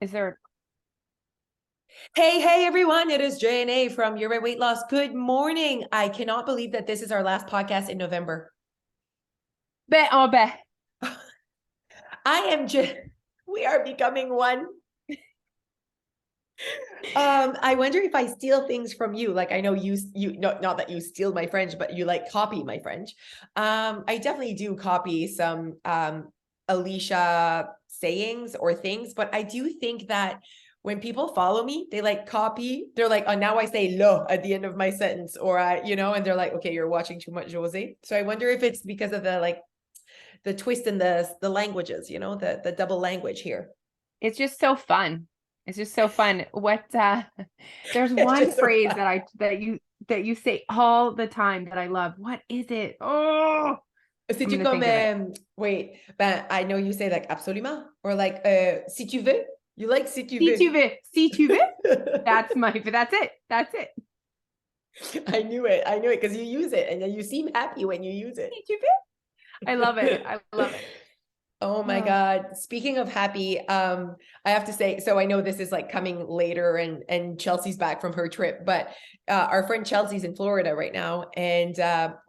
Is there? Hey, everyone. It is J&A from Your Weight Loss. Good morning. I cannot believe that this is our last podcast in November. Bet. I am just, we are becoming one. I wonder if I steal things from you. Like I know you not that you steal my French, but you like copy my French. I definitely do copy some Alicia sayings or things, but I do think that when people follow me, they like copy. They're like, oh, now I say "lo" at the end of my sentence, or and they're like, okay, you're watching too much Josee. So I wonder if it's because of the twist in the languages, the double language here. It's just so fun. It's just so fun. There's It's one just so phrase fun. that you say all the time that I love. What is it? Oh, I'm C'est-tu gonna comme, think of it. wait, ben, I know you say like absolument, or like, si tu veux, you like si tu Si veux. tu veux, si tu veux. That's it. That's it. I knew it. I knew it because you use it and then you seem happy when you use it. Si tu veux. I love it. I love it. Oh my Oh, God. Speaking of happy, I have to say, so I know this is like coming later and Chelsea's back from her trip, but our friend Chelsea's in Florida right now, and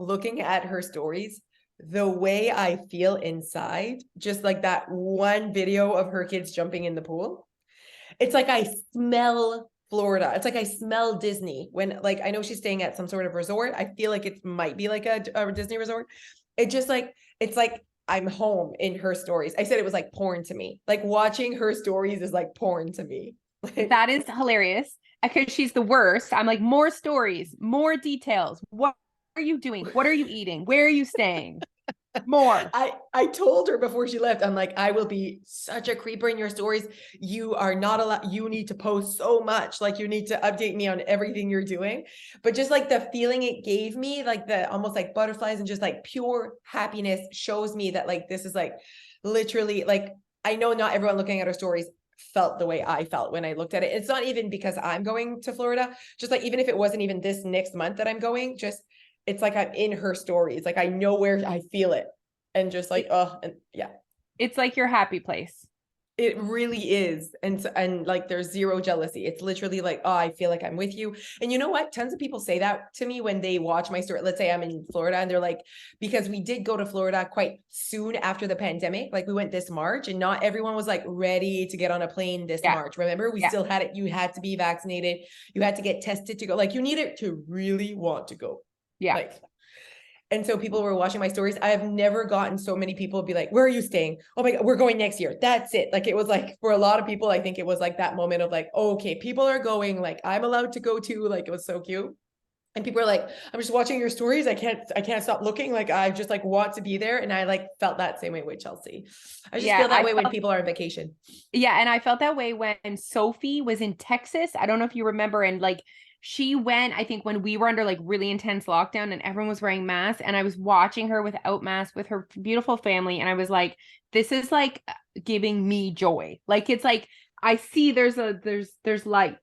looking at her stories, the way I feel inside, just like that one video of her kids jumping in the pool, it's like I smell Florida. It's like I smell Disney when, like, I know she's staying at some sort of resort. I feel like it might be like a Disney resort. It just like, it's like I'm home in her stories. I said it was like porn to me. Like watching her stories is like porn to me. Like, that is hilarious because she's the worst. I'm like, more stories, more details. What are you doing? What are you eating? Where are you staying? More. I told her before she left, I'm like, I will be such a creeper in your stories. You are not allowed, you need to post so much. Like you need to update me on everything you're doing. But just like the feeling it gave me, like the almost like butterflies and just like pure happiness shows me that like this is like literally like I know not everyone looking at her stories felt the way I felt when I looked at it. It's not even because I'm going to Florida, just like even if it wasn't even this next month that I'm going, just it's like I'm in her stories. Like I know where I feel it. And just like, oh, and yeah, It's like your happy place. it really is. And like there's zero jealousy. It's literally like, oh, I feel like I'm with you. And you know what? Tons of people say that to me when they watch my story. Let's say I'm in Florida and they're like, because we did go to Florida quite soon after the pandemic. Like we went this March and not everyone was like ready to get on a plane this Yeah. March. Remember, we Yeah. still had it. You had to be vaccinated. You had to get tested to go. Like you needed to really want to go. Yeah. Like and so people were watching my stories. I have never gotten so many people be like, where are you staying? Oh my God, we're going next year. That's it. Like it was like for a lot of people, I think it was like that moment of like, oh, okay, people are going, like I'm allowed to go too. Like it was so cute. And people are like, I'm just watching your stories. I can't stop looking. Like I just like want to be there. And I like felt that same way with Chelsea. I just Yeah. feel that way when people are on vacation. And I felt that way when Sophie was in Texas. I don't know if you remember, and like she went, I think when we were under like really intense lockdown and everyone was wearing masks, and I was watching her without masks with her beautiful family, and I was like, this is like giving me joy. Like it's like I see there's light.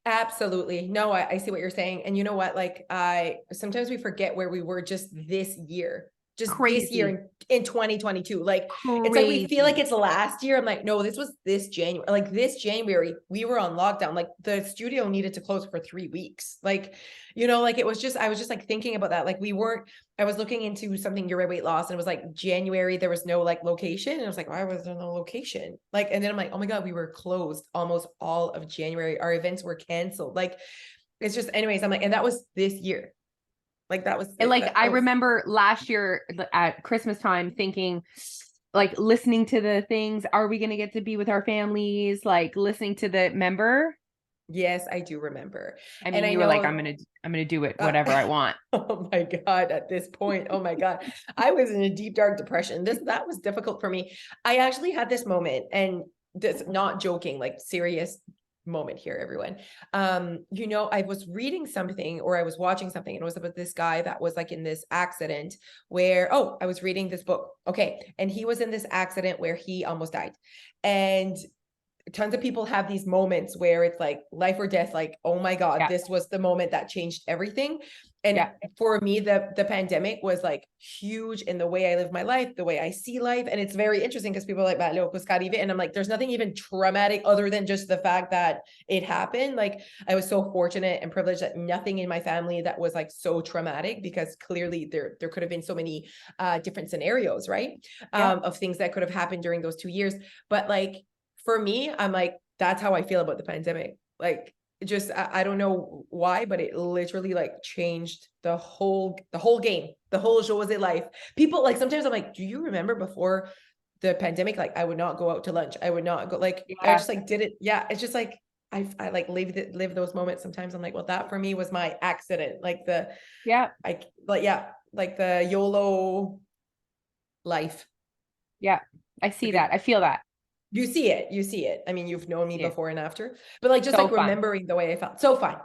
Absolutely. No, I see what you're saying. And you know what? Like I sometimes we forget where we were just this year Crazy. in 2022. Like it's like we feel like Crazy. it's last year. I'm like, no, this was this January. Like this January, we were on lockdown. Like the studio needed to close for 3 weeks. Like, like it was just, I was just like thinking about that. Like we weren't, I was looking into something your weight loss and it was like January, there was no like location. And I was like, why was there no location? Like, and then I'm like, oh my God, we were closed almost all of January. Our events were canceled. Like, it's just, anyways, I'm like, and that was this year. Like that was And it. like That I was remember last year at Christmas time thinking, like listening to the things, are we gonna get to be with our families? Like listening to the member. Yes, I do remember. I And mean, I you were like, know I'm gonna do it, uh, whatever I want. oh my God, at this point, oh my God, I was in a deep, dark depression. That was difficult for me. I actually had this moment, and this not joking, like serious moment here, everyone. I was reading something or I was watching something, and it was about this guy that was like in this accident where, oh, I was reading this book. Okay. And he was in this accident where he almost died. And tons of people have these moments where it's like life or death, like, oh my God, Yeah. this was the moment that changed everything. And Yeah. for me, the pandemic was like huge in the way I live my life, the way I see life. And it's very interesting because people are like, "Bah, loco, Scotty," and I'm like, there's nothing even traumatic other than just the fact that it happened. Like I was so fortunate and privileged that nothing in my family that was like so traumatic, because clearly there could have been so many different scenarios, right? Yeah. Of things that could have happened during those 2 years. But like for me, I'm like, that's how I feel about the pandemic. Like just I don't know why, but it literally like changed the whole game, the whole Josee life. People like sometimes I'm like, do you remember before the pandemic? Like I would not go out to lunch. I would not go, like I Yeah. just like did it. Yeah, it's just like I like live those moments sometimes. I'm like, well, that for me was my accident. Like Yeah. like the YOLO life. Yeah. I It's a see good that. I feel that. you see it. I mean, you've known me Yeah. before and after, but like just So like fun. remembering the way I felt. So fun.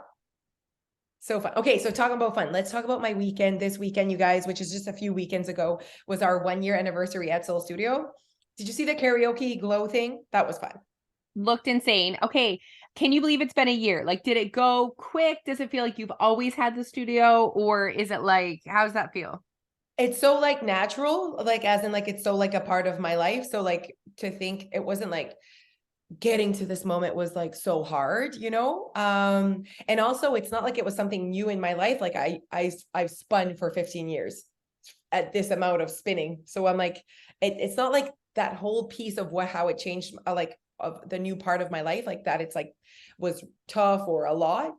So fun. Okay, so talking about fun, let's talk about my weekend. This weekend, you guys, which is just a few weekends ago, was our 1 year anniversary at Soul Studio. Did you see the karaoke glow thing? That was fun. Looked insane. Okay. Can you believe it's been a year? Like, did it go quick? Does it feel like you've always had the studio? Or is it like, how does that feel? It's so like natural, like as in like it's so like a part of my life. So like to think it wasn't like getting to this moment was like so hard, you know? And also it's not like it was something new in my life. Like I've spun for 15 years at this amount of spinning. So I'm like, it's not like that whole piece of what how it changed like of the new part of my life, like that it's like was tough or a lot.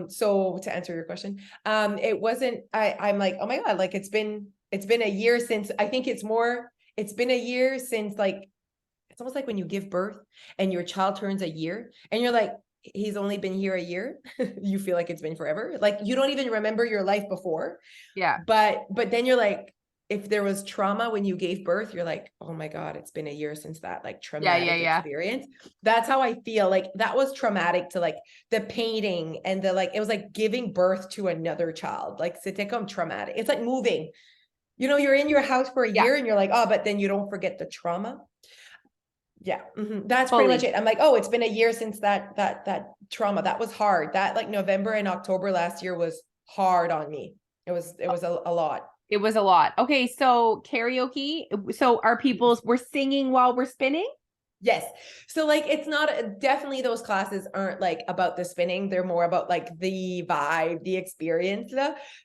So to answer your question, it wasn't I'm like, oh my God, like it's been a year since I think it's been a year since like it's almost like when you give birth and your child turns a year and you're like, he's only been here a year. You feel like it's been forever. Like you don't even remember your life before. Yeah. But then you're like, if there was trauma when you gave birth, you're like, oh my God, it's been a year since that like Yeah. Yeah. traumatic Yeah. experience. That's how I feel. Like that was traumatic to like the painting and the like, it was like giving birth to another child. Like c'était comme traumatic. It's like moving. You know, you're in your house for a Yeah. year and you're like, oh, but then you don't forget the trauma. Yeah, that's pretty much Fully. it. I'm like, oh, it's been a year since that trauma. That was hard. That like November and October last year was hard on me. It was a lot. It was a lot. Okay. So karaoke. So are people, we're singing while we're spinning? Yes. So like it's not definitely those classes aren't like about the spinning. They're more about like the vibe, the experience.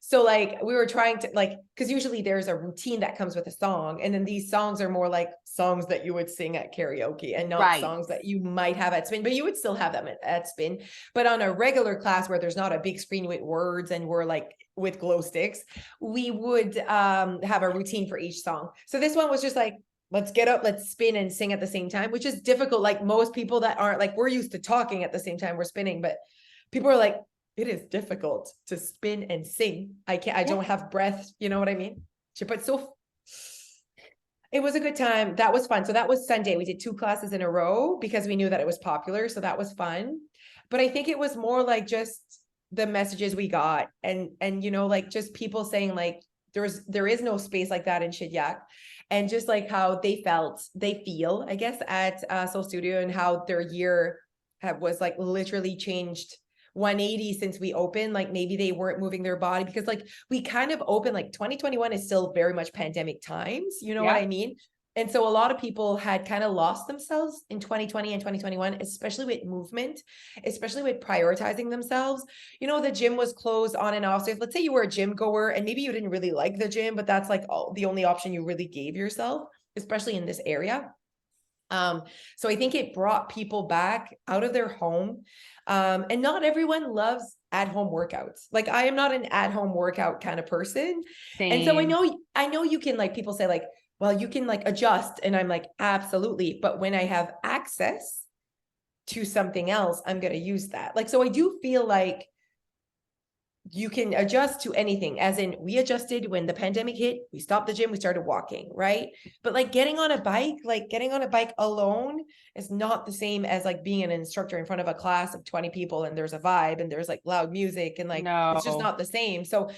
So like we were trying to like because usually there's a routine that comes with a song. And then these songs are more like songs that you would sing at karaoke and not Right. songs that you might have at spin, but you would still have them at spin. But on a regular class where there's not a big screen with words and we're like with glow sticks, we would have a routine for each song. So this one was just like let's get up, let's spin and sing at the same time, which is difficult. Like most people that aren't like, we're used to talking at the same time we're spinning, but people are like, it is difficult to spin and sing. I Yeah. don't have breath. You know what I mean? But so it was a good time. That was fun. So that was Sunday. We did 2 classes in a row because we knew that it was popular. So that was fun. But I think it was more like just the messages we got and you know, like just people saying like there is no space like that in Shidyak. And just like how they feel, I guess, at Soul Studio and how their year was like literally changed 180 since we opened. Like maybe they weren't moving their body because like we kind of open like 2021 is still very much pandemic times, you know what Yeah. I mean? And so a lot of people had kind of lost themselves in 2020 and 2021, especially with movement, especially with prioritizing themselves. You know, the gym was closed on and off. So if let's say you were a gym goer and maybe you didn't really like the gym, but that's like the only option you really gave yourself, especially in this area. So I think it brought people back out of their home. And not everyone loves at-home workouts. Like I am not an at-home workout kind of person. And so Same. I know you can like people say like, well, you can like adjust. And I'm like, absolutely. But when I have access to something else, I'm going to use that. Like, so I do feel like you can adjust to anything, as in we adjusted when the pandemic hit, we stopped the gym, we started walking, right? But like getting on a bike alone is not the same as like being an instructor in front of a class of 20 people and there's a vibe and there's like loud music and like it's just No. not the same. So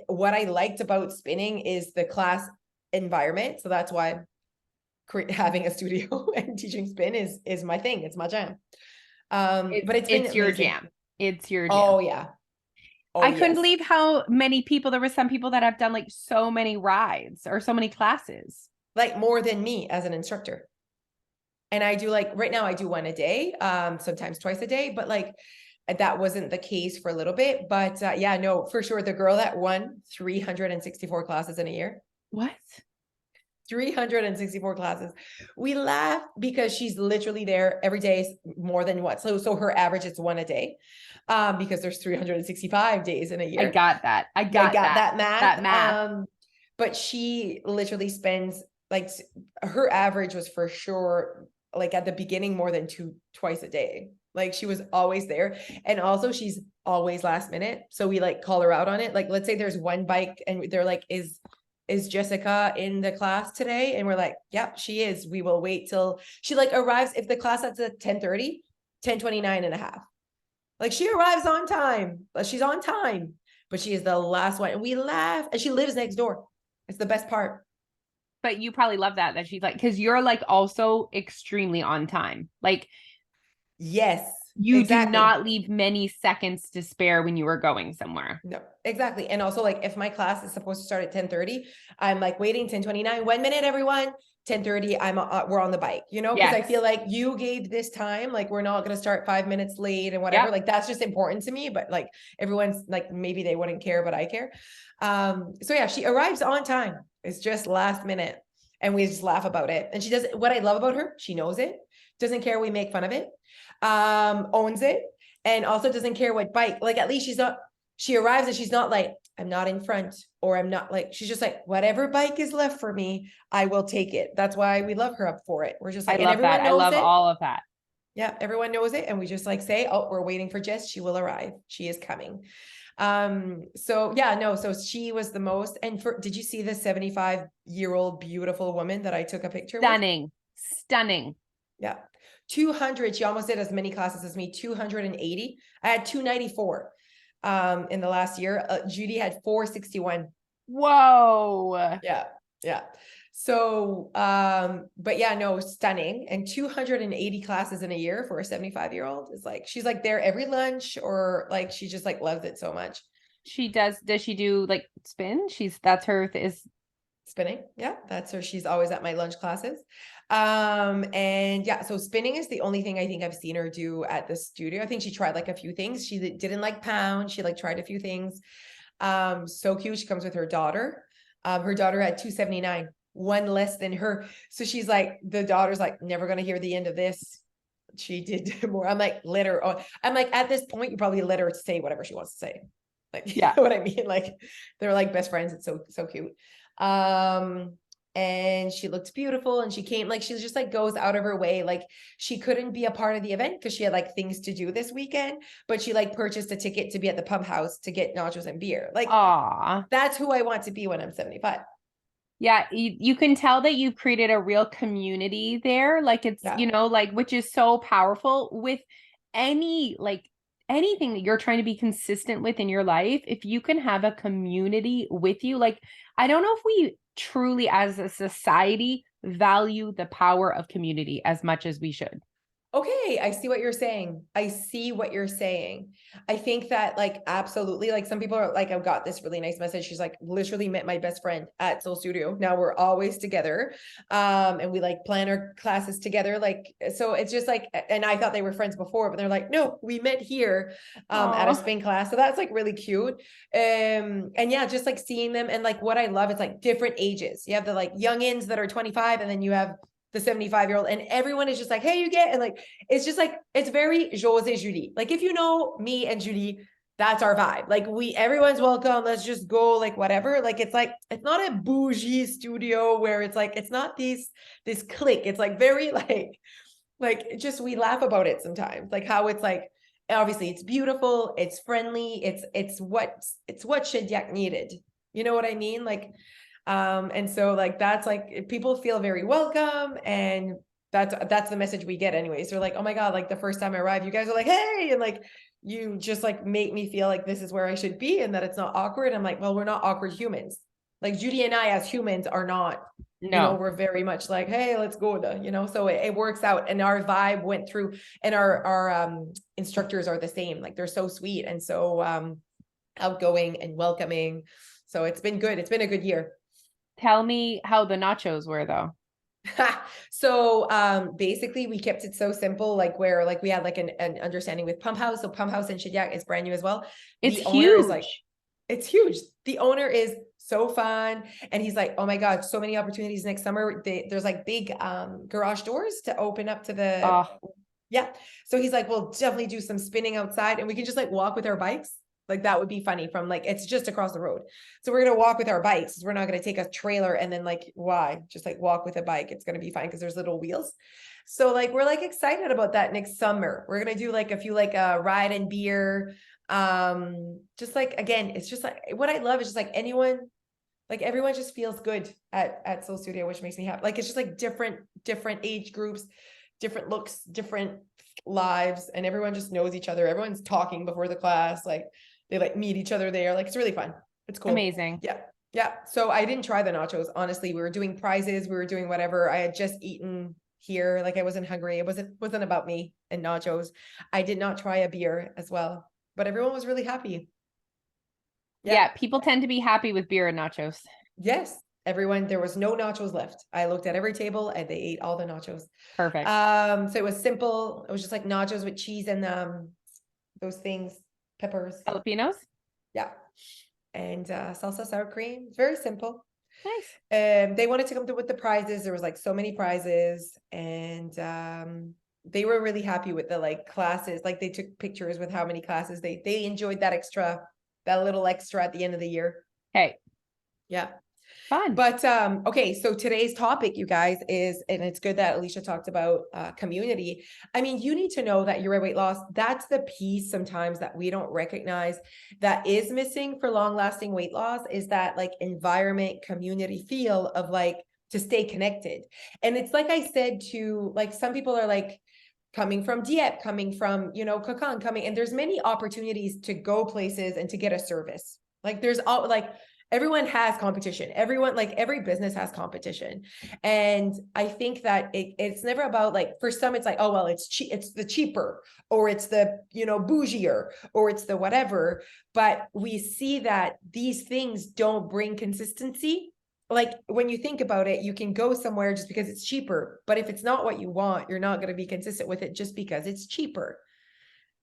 what I liked about spinning is the class environment. So that's why having a studio and teaching spin is my thing, it's my jam. But it's been It's your amazing. jam. It's your jam. Oh yeah. Oh I couldn't yes. believe how many people, there were some people that have done like so many rides or so many classes. Like more than me as an instructor. And I do like right now I do one a day, sometimes twice a day, but like that wasn't the case for a little bit. But yeah, no, for sure. The girl that won 364 classes in a year, What? 364 classes. We laugh because she's literally there every day more than what? So her average is one a day. Because there's 365 days in a I year. got that. I I got got that. that That math. math. But she literally spends like her average was for sure like at the beginning more than twice a day. Like she was always there. And also she's always last minute. So we like call her out on it. Like let's say there's one bike and they're like, is Jessica in the class today? And we're like, yep, she is. We will wait till she like arrives. If the class starts at 10:30, 10:29 and a half. Like she arrives on time. She's on time, but she is the last one. And we laugh. And she lives next door. It's the best part. But you probably love that she's like, because you're like also extremely on time. Like Yes, you do exactly. not leave many seconds to spare when you are going somewhere. No, exactly. And also like if my class is supposed to start at 10:30, I'm like waiting 10:29, 1 minute, everyone. 10:30, we're on the bike, because I feel Yes. like you gave this time, like we're not gonna start 5 minutes late and whatever. Yep. Like that's just important to me. But like everyone's like maybe they wouldn't care, but I care. So yeah, she arrives on time. It's just last minute. And we just laugh about it. And she does what I love about her, she knows it, doesn't care we make fun of it, owns it, and also doesn't care what bike. Like at least she arrives and she's not like, I'm not in front, or I'm not like, she's just like, whatever bike is left for me, I will take it. That's why we love her up for it. We're just I like, and love that. everyone I knows love it. all of that. Yeah, everyone knows it. And we just like say, oh, we're waiting for Jess. She will arrive. She is coming. So yeah, no, so she was the most. And did you see the 75-year-old beautiful woman that I took a picture with? Stunning. Stunning. Yeah. 200. She almost did as many classes as me, 280. I had 294 in the last year. Judy had 461. Whoa. Yeah. Yeah. So, but yeah, no, stunning. And 280 classes in a year for a 75-year-old is like, she's like there every lunch, or like, she just like loves it so much. She does she do like spin? That's her is Spinning. Yeah, that's her. She's always at my lunch classes. And yeah, so spinning is the only thing I think I've seen her do at the studio. I think she tried like a few things. She didn't like pound. She like tried a few things. So cute. She comes with her daughter. Her daughter had 279, one less than her. So she's like, the daughter's like, never gonna hear the end of this. She did more. I'm like, let her. Oh, I'm like, at this point, you probably let her say whatever she wants to say. Like, you yeah. know what I mean? Like, they're like best friends. It's so cute. And she looked beautiful, and she came, like, she just like goes out of her way. Like she couldn't be a part of the event because she had like things to do this weekend, but she like purchased a ticket to be at the pump house to get nachos and beer. Like, Aw. that's who I want to be when I'm 75. Yeah, you can tell that you've created a real community there. Like it's, Yeah. like which is so powerful with anything that you're trying to be consistent with in your life. If you can have a community with you, like I don't know if we truly as a society value the power of community as much as we should. Okay, I see what you're saying. I see what you're saying. I think that like absolutely, like some people are like, I've got this really nice message. She's like, literally met my best friend at Soul Studio. Now we're always together. And we like plan our classes together. Like, so it's just like, and I thought they were friends before, but they're like, no, we met here at a Oh, spin class. So that's like really cute. And yeah, just like seeing them, and like what I love is like different ages. You have the like youngins that are 25, and then you have the 75-year-old, and everyone is just like, hey, you get, and like, it's just like, it's very Josee Judy. Like, if you know me and Judy, that's our vibe. Like everyone's welcome. Let's just go, like, whatever. Like, it's like, it's not a bougie studio where it's like, it's not this clique. It's like very like just, we laugh about it sometimes. Like how it's like, obviously it's beautiful. It's friendly. It's what Shediac needed. You know what I mean? Like, and so like that's like people feel very welcome, and that's the message we get anyways. They're like, oh my god, like the first time I arrived, you guys are like, hey, and like you just like make me feel like this is where I should be and that it's not awkward. I'm like, well, we're not awkward humans. Like Judy and I as humans are not, no. we're very much like, hey, let's go so it works out, and our vibe went through, and our instructors are the same. Like they're so sweet, and so outgoing and welcoming. So it's been good. It's been a good year. Tell me how the nachos were though. So basically we kept it so simple, like where like we had like an understanding with Pump House. So Pump House in Shediac is brand new as well. It's The owner is like, huge. it's huge. The owner is so fun. And he's like, oh my God, so many opportunities next summer. There's like big garage doors to open up to the, Oh, yeah. So he's like, we'll definitely do some spinning outside and we can just like walk with our bikes. Like that would be funny from like, it's just across the road. So we're going to walk with our bikes. We're not going to take a trailer and then like, why? Just like walk with a bike. It's going to be fine because there's little wheels. So like, we're like excited about that next summer. We're going to do like a few like ride and beer. Just like, again, it's just like, what I love is just like anyone, like everyone just feels good at Soul Studio, which makes me happy. Like, it's just like different age groups, different looks, different lives, and everyone just knows each other. Everyone's talking before the class. Like they like meet each other there. Like it's really fun. It's cool. amazing. Yeah. Yeah. So I didn't try the nachos. Honestly, we were doing prizes. We were doing whatever. I had just eaten here. Like I wasn't hungry. It wasn't about me and nachos. I did not try a beer as well, but everyone was really happy. Yeah. Yeah, people tend to be happy with beer and nachos. Yes. Everyone, there was no nachos left. I looked at every table and they ate all the nachos. Perfect. So it was simple. It was just like nachos with cheese and those things, peppers. Filipinos? Yeah. And salsa sour cream. It's very simple. Nice. They wanted to come with the prizes. There was like so many prizes, and they were really happy with the like classes. Like they took pictures with how many classes they enjoyed that little extra at the end of the year. Okay. Yeah. Fun. But okay, so today's topic, you guys, is, and it's good that Alicia talked about community. I mean, you need to know that your weight loss, that's the piece sometimes that we don't recognize that is missing for long-lasting weight loss, is that like environment, community feel of like to stay connected. And it's like I said to like some people are like coming from Dieppe, coming from, you know, Kakan, coming, and there's many opportunities to go places and to get a service. Like there's all like everyone has competition. Everyone, like every business has competition. And I think that it's never about like, for some, it's like, oh, well, it's cheap, it's the cheaper, or it's the, you know, bougier, or it's the whatever. But we see that these things don't bring consistency. Like when you think about it, you can go somewhere just because it's cheaper. But if it's not what you want, you're not going to be consistent with it just because it's cheaper.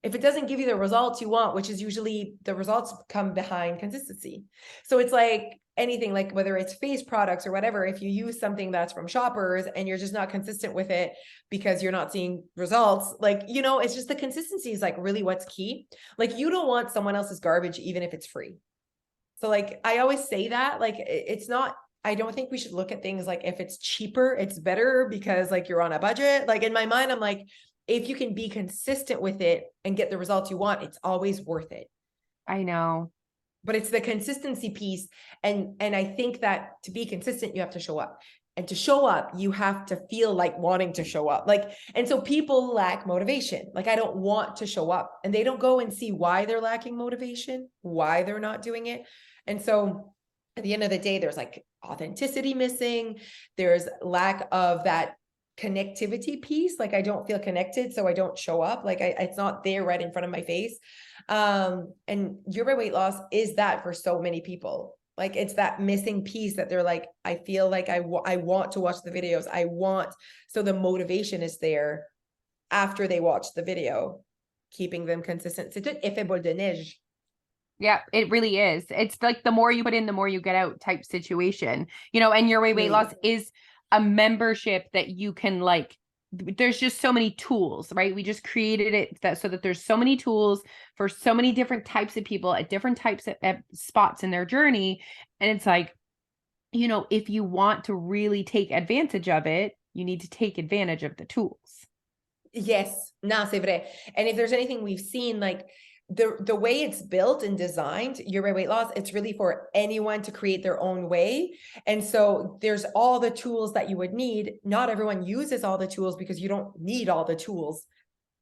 If it doesn't give you the results you want, which is usually the results come behind consistency. So it's like anything, like whether it's face products or whatever, if you use something that's from Shoppers and you're just not consistent with it because you're not seeing results, like, you know, it's just the consistency is like really what's key. Like you don't want someone else's garbage, even if it's free. So like, I always say that, like, it's not, I don't think we should look at things like if it's cheaper, it's better because like you're on a budget. Like in my mind, I'm like, if you can be consistent with it and get the results you want, it's always worth it. I know. But it's the consistency piece. And I think that to be consistent, you have to show up. And to show up, you have to feel like wanting to show up. Like, and so people lack motivation. Like, I don't want to show up. And they don't go and see why they're lacking motivation, why they're not doing it. And so at the end of the day, there's like authenticity missing. There's lack of that connectivity piece. Like I don't feel connected, so I don't show up. Like it's not there right in front of my face. And your weight loss is that for so many people. Like it's that missing piece that they're like, I feel like I want to watch the videos. So the motivation is there after they watch the video, keeping them consistent. C'est tout effet boule de neige. Yeah, it really is. It's like the more you put in, the more you get out type situation, you know, and your weight Really. loss is a membership that you can like, there's just so many tools, right? We just created it that so that there's so many tools for so many different types of people at different types of spots in their journey. And it's like, you know, if you want to really take advantage of it, you need to take advantage of the tools. Yes, no, c'est vrai. And if there's anything we've seen, like the way it's built and designed, your weight loss, it's really for anyone to create their own way. And so there's all the tools that you would need. Not everyone uses all the tools because you don't need all the tools.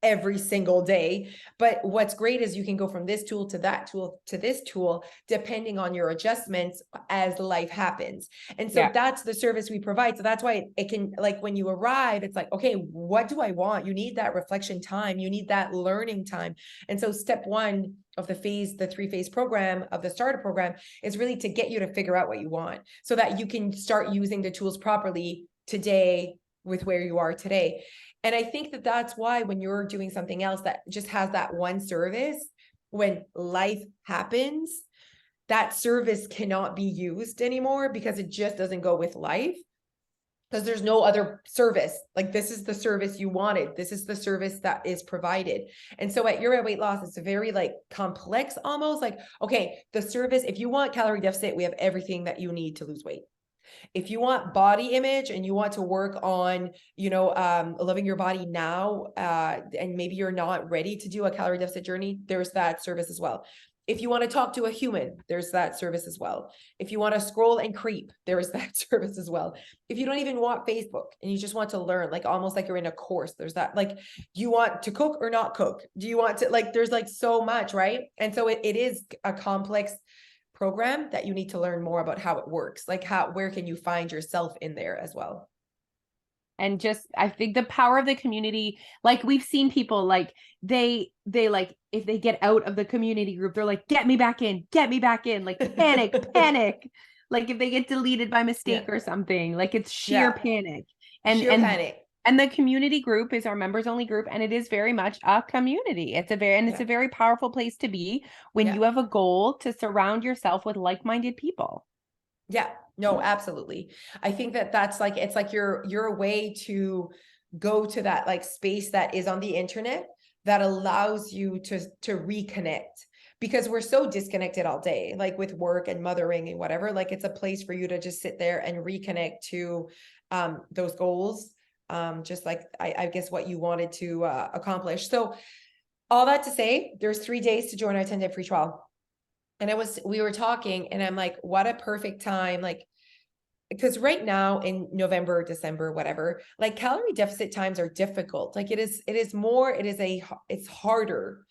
every single day. But what's great is you can go from this tool to that tool to this tool, depending on your adjustments as life happens. And so Yeah. that's the service we provide. So that's why it can, like, when you arrive, it's like, okay, what do I want? You need that reflection time. You need that learning time. And so step one of the 3-phase program of the starter program is really to get you to figure out what you want so that you can start using the tools properly today with where you are today. And I think that that's why when you're doing something else that just has that one service, when life happens, that service cannot be used anymore because it just doesn't go with life. Because there's no other service. Like, this is the service you wanted. This is the service that is provided. And so at You're at Weight Loss, it's a very like complex, almost like, okay, the service, if you want calorie deficit, we have everything that you need to lose weight. If you want body image and you want to work on, loving your body now, and maybe you're not ready to do a calorie deficit journey, there's that service as well. If you want to talk to a human, there's that service as well. If you want to scroll and creep, there is that service as well. If you don't even want Facebook and you just want to learn, like almost like you're in a course, there's that. Like, do you want to cook or not cook? Do you want to, like, there's like so much, right? And so it is a complex program that you need to learn more about how it works. Like, where can you find yourself in there as well? And just, I think the power of the community, like we've seen people like they like, if they get out of the community group, they're like, get me back in, like panic. Like if they get deleted by Yeah. mistake or something, like it's sheer Yeah. panic. And Sheer panic. the community group is our members only group, and it is very much a community. It's Yeah. a very powerful place to be when Yeah. you have a goal to surround yourself with like-minded people. Yeah. No, absolutely. I think that that's like, it's like your way to go to that like space that is on the internet that allows you to reconnect, because we're so disconnected all day, like with work and mothering and whatever. Like, it's a place for you to just sit there and reconnect to those goals, just like I guess what you wanted to accomplish. So all that to say, there's 3 days to join our 10-day free trial. And we were talking and I'm like, what a perfect time. Like, because right now in November, December, whatever, like calorie deficit times are difficult. Like, it's harder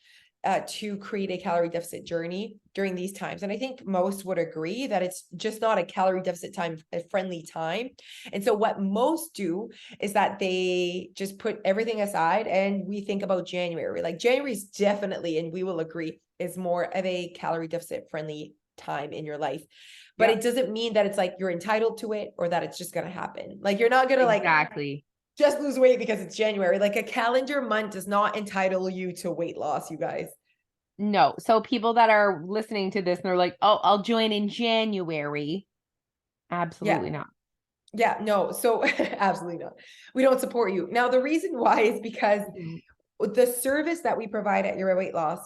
to create a calorie deficit journey during these times. And I think most would agree that it's just not a calorie deficit time, a friendly time. And so what most do is that they just put everything aside and we think about January. Like, January is definitely, and we will agree, is more of a calorie deficit friendly time in your life. But Yeah, it doesn't mean that it's like you're entitled to it or that it's just going to happen. Like, you're not going to like exactly. just lose weight because it's January. Like, a calendar month does not entitle you to weight loss, you guys. No. So people that are listening to this and they're like, "Oh, I'll join in January." Yeah. Absolutely not. Yeah. No. So absolutely not. We don't support you. Now, the reason why is because the service that we provide at Your Weight Loss,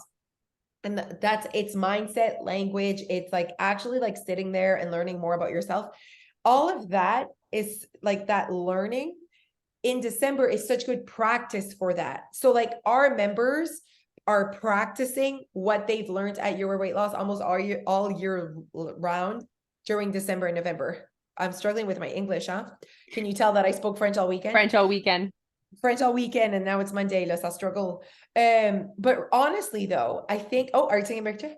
and that's, it's mindset, language. It's like actually like sitting there and learning more about yourself. All of that is like that learning in December is such good practice for that. So like our members are practicing what they've learned at Your Weight Loss almost all year round during December and November. I'm struggling with my English, huh? Can you tell that I spoke French all weekend? French all weekend. French all weekend, and now it's Monday. Let's struggle. But honestly, though, I think. Oh, are you taking a picture?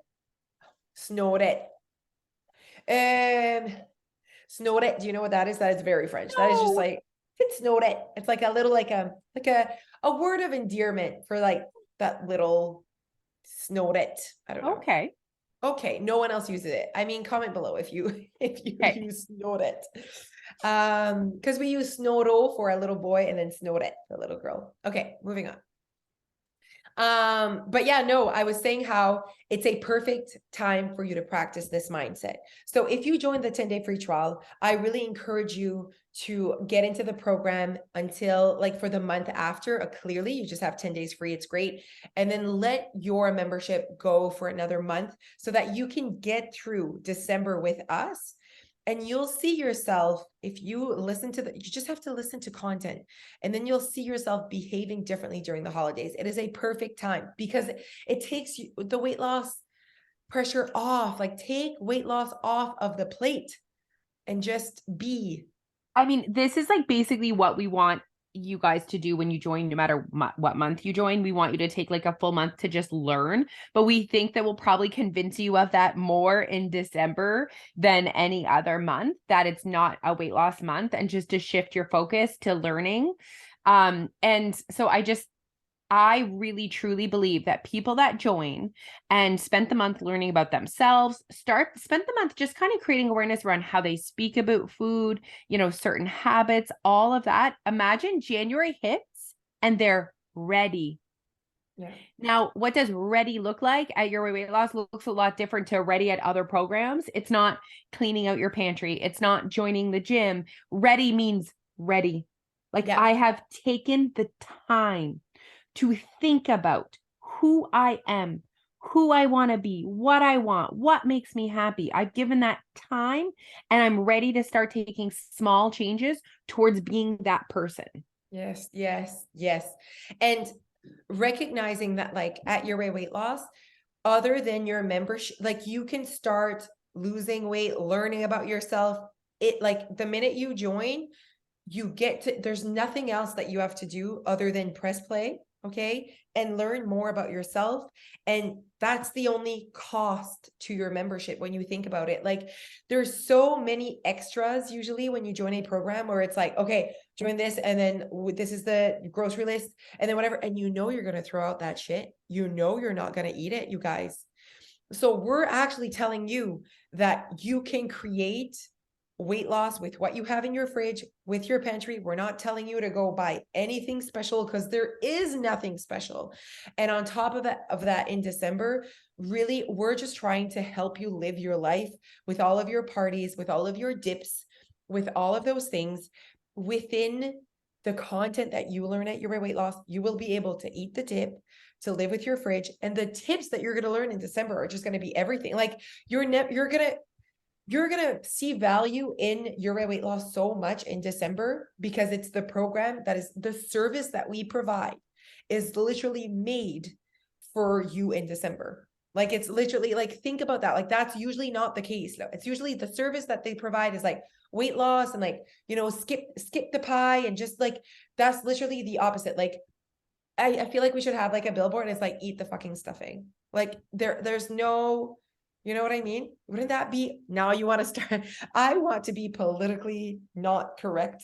Snowed it. Um, snowed it. Do you know what that is? That is very French. That is just No. like, it snowed it. It's like a little like a word of endearment for like that little snowed it. I don't know. Okay. Okay, no one else uses it. I mean, comment below if you if you Okay. use snowed it. Because we use snowdo for a little boy and then snowed it for a little girl. Okay, moving on. But yeah, no, I was saying how it's a perfect time for you to practice this mindset. So if you join the 10-day free trial, I really encourage you to get into the program until like for the month after. Clearly, you just have 10 days free. It's great. And then let your membership go for another month so that you can get through December with us. And you'll see yourself, if you listen to you just have to listen to content, and then you'll see yourself behaving differently during the holidays. It is a perfect time because it takes you the weight loss pressure off. Like, take weight loss off of the plate and just be. I mean, this is like basically what we want you guys to do when you join, no matter what month you join. We want you to take like a full month to just learn, but we think that we'll probably convince you of that more in December than any other month, that it's not a weight loss month, and just to shift your focus to learning. And so I really truly believe that people that join and spent the month learning about themselves, spent the month just kind of creating awareness around how they speak about food, certain habits, all of that. Imagine January hits and they're ready. Yeah. Now, what does ready look like at Your Way Weight Loss? Looks a lot different to ready at other programs. It's not cleaning out your pantry. It's not joining the gym. Ready means ready. Like, Yeah. I have taken the time to think about who I am, who I want to be, what I want, what makes me happy. I've given that time, and I'm ready to start taking small changes towards being that person. Yes, yes, yes. And recognizing that, like, at Your Way Weight Loss, other than your membership, like, you can start losing weight, learning about yourself. It, like, the minute you join, you get to, there's nothing else that you have to do other than press play, okay, and learn more about yourself. And that's the only cost to your membership when you think about it. Like, there's so many extras usually when you join a program, where it's like, okay, join this, and then this is the grocery list, and then whatever, and you're going to throw out that shit, you're not going to eat it, you guys. So we're actually telling you that you can create weight loss with what you have in your fridge, with your pantry. We're not telling you to go buy anything special, because there is nothing special. And on top of that, in December, really, we're just trying to help you live your life with all of your parties, with all of your dips, with all of those things within the content that you learn at Your Weight Loss. You will be able to eat the dip, to live with your fridge, and the tips that you're going to learn in December are just going to be everything. Like, you're going to see value in Your Weight Loss so much in December, because it's the program that is the service that we provide is literally made for you in December. Like, it's literally, like, think about that. Like, that's usually not the case. It's usually the service that they provide is like weight loss and, like, skip the pie, and just like, that's literally the opposite. Like, I feel like we should have like a billboard, and it's like, eat the fucking stuffing. Like, there's no, you know what I mean? Wouldn't that be, now you want to start? I want to be politically not correct.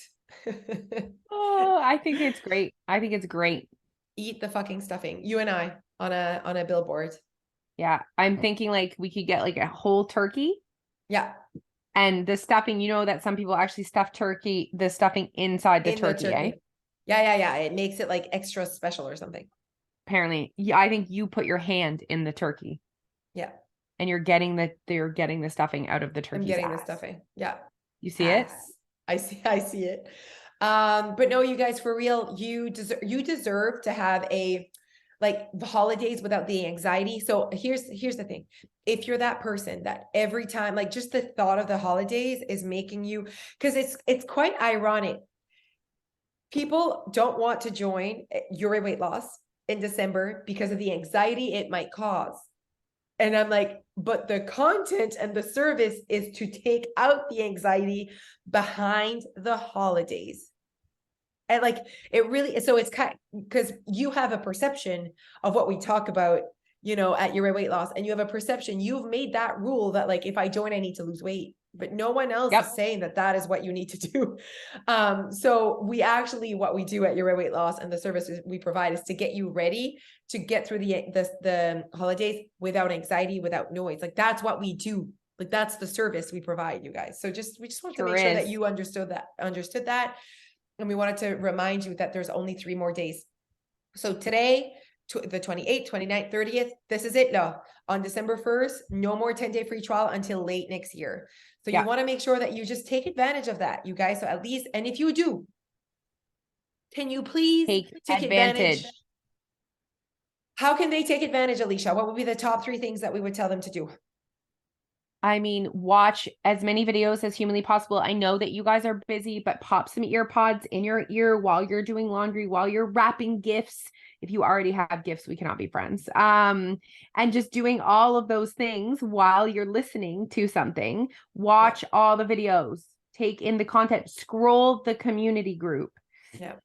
Oh, I think it's great. I think it's great. Eat the fucking stuffing. You and I on a billboard. Yeah. I'm thinking like we could get like a whole turkey, Yeah. and the stuffing, that some people actually stuff the stuffing inside the In the turkey, eh? turkey. Yeah. It makes it like extra special or something. Apparently. Yeah, I think you put your hand in the turkey Yeah. and you're getting the stuffing out of the I'm turkey's getting the ass. stuffing. Yeah. You see it? Ass. I see it. But no, you guys, for real, you deserve to have the holidays without the anxiety. So here's the thing. If you're that person that every time, like, just the thought of the holidays is making you, because it's quite ironic. People don't want to join Your Weight Loss in December because of the anxiety it might cause. And I'm like, but the content and the service is to take out the anxiety behind the holidays. And like, it really, so it's kind, because you have a perception of what we talk about, at Your Weight Loss, and you have a perception, you've made that rule that, like, if I join, I need to lose weight, but no one else Yep. is saying that is what you need to do. So what we do at Your Weight Loss, and the services we provide, is to get you ready to get through the holidays without anxiety, without noise. Like, that's what we do. Like, that's the service we provide, you guys. So we just want to Sure make sure that is. you understood that. And we wanted to remind you that there's only 3 more days. So today, the 28th, 29th, 30th, this is it now. On December 1st, no more 10-day free trial until late next year. So you Yeah. want to make sure that you just take advantage of that, you guys. So at least, and if you do, can you please Take advantage? advantage. How can they take advantage, Alicia? What would be the top 3 things that we would tell them to do? I mean, watch as many videos as humanly possible. I know that you guys are busy, but pop some ear pods in your ear while you're doing laundry, while you're wrapping gifts. If you already have gifts, we cannot be friends. And just doing all of those things while you're listening to something. Watch all the videos, take in the content, scroll the community group. Yeah.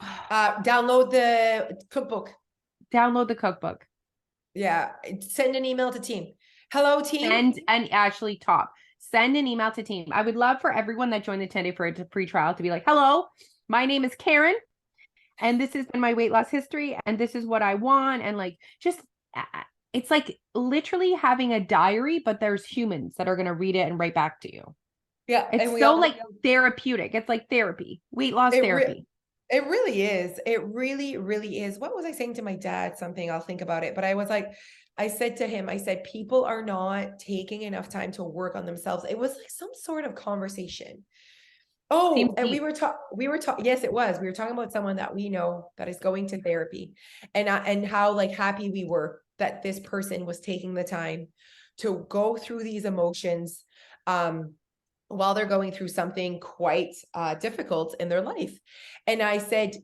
Download the cookbook. Download the cookbook. Yeah. Send an email to team. Hello, team. And actually top. Send an email to team. I would love for everyone that joined the 10-day free trial to be like, hello, my name is Karen, and this has been my weight loss history, and this is what I want. And like, just it's like literally having a diary, but there's humans that are going to read it and write back to you. Yeah. It's And we so all, like therapeutic. It's like therapy, weight loss therapy. it really is. It really, really is. What was I saying to my dad? Something, I'll think about it. But I was like, I said to him, I said, people are not taking enough time to work on themselves. It was like some sort of conversation. Oh, Seems and deep. we were talking, yes, it was. We were talking about someone that we know that is going to therapy, and how like happy we were that this person was taking the time to go through these emotions, while they're going through something quite difficult in their life. And I said,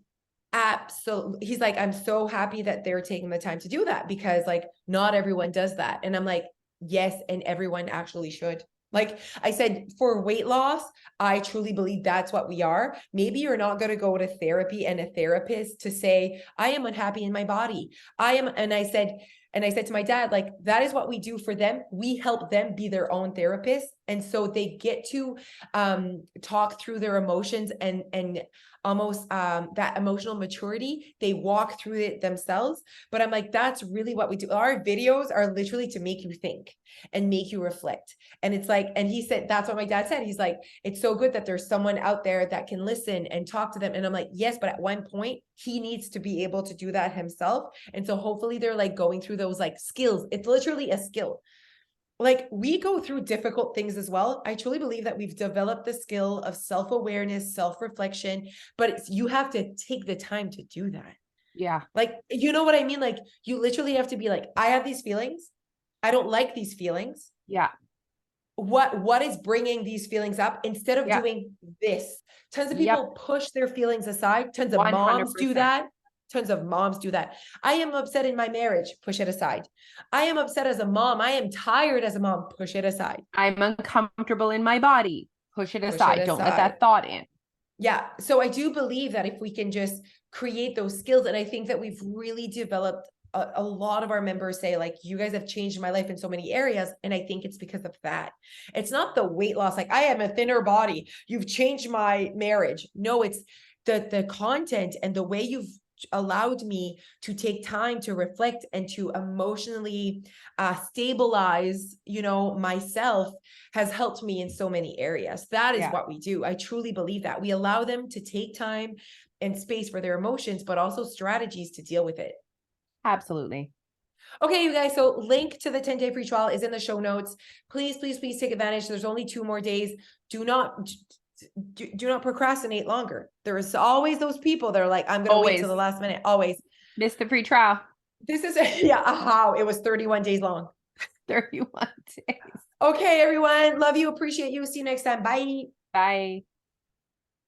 absolutely. He's like, I'm so happy that they're taking the time to do that, because like not everyone does that. And I'm like, yes, and everyone actually should. Like I said, for weight loss, I truly believe that's what we are. Maybe you're not going to go to therapy and a therapist to say, I am unhappy in my body. And I said to my dad, like, that is what we do for them. We help them be their own therapist. And so they get to talk through their emotions, and almost that emotional maturity. They walk through it themselves. But I'm like, that's really what we do. Our videos are literally to make you think and make you reflect. And it's like, and he said, that's what my dad said. He's like, it's so good that there's someone out there that can listen and talk to them. And I'm like, yes, but at one point he needs to be able to do that himself. And so hopefully they're like going through those like skills. It's literally a skill. Like we go through difficult things as well. I truly believe that we've developed the skill of self-awareness, self-reflection, but you have to take the time to do that. Yeah. Like, you know what I mean? Like you literally have to be like, I have these feelings. I don't like these feelings. Yeah. What is bringing these feelings up, instead of Yeah. doing this? Tons of Yep. people push their feelings aside. Tons of moms do 100%. that. Tons of moms do that. I am upset in my marriage, push it aside. I am upset as a mom. I am tired as a mom, push it aside. I'm uncomfortable in my body. Push it Push it aside. Don't let aside. that thought in. Yeah. So I do believe that if we can just create those skills, and I think that we've really developed a lot of our members say, like, you guys have changed my life in so many areas. And I think it's because of that. It's not the weight loss, like I am a thinner body, you've changed my marriage. No, it's the content and the way you've allowed me to take time to reflect and to emotionally stabilize, myself, has helped me in so many areas. That is what we do. I truly believe that we allow them to take time and space for their emotions, but also strategies to deal with it. Absolutely. Okay, you guys, so link to the 10-day free trial is in the show notes. Please, please, please take advantage. There's only 2 more days. Do not procrastinate longer. There's always those people that are like, I'm going to wait till the last minute. Always. Miss the free trial. This is, how it was 31 days long. 31 days. Okay, everyone. Love you. Appreciate you. See you next time. Bye. Bye.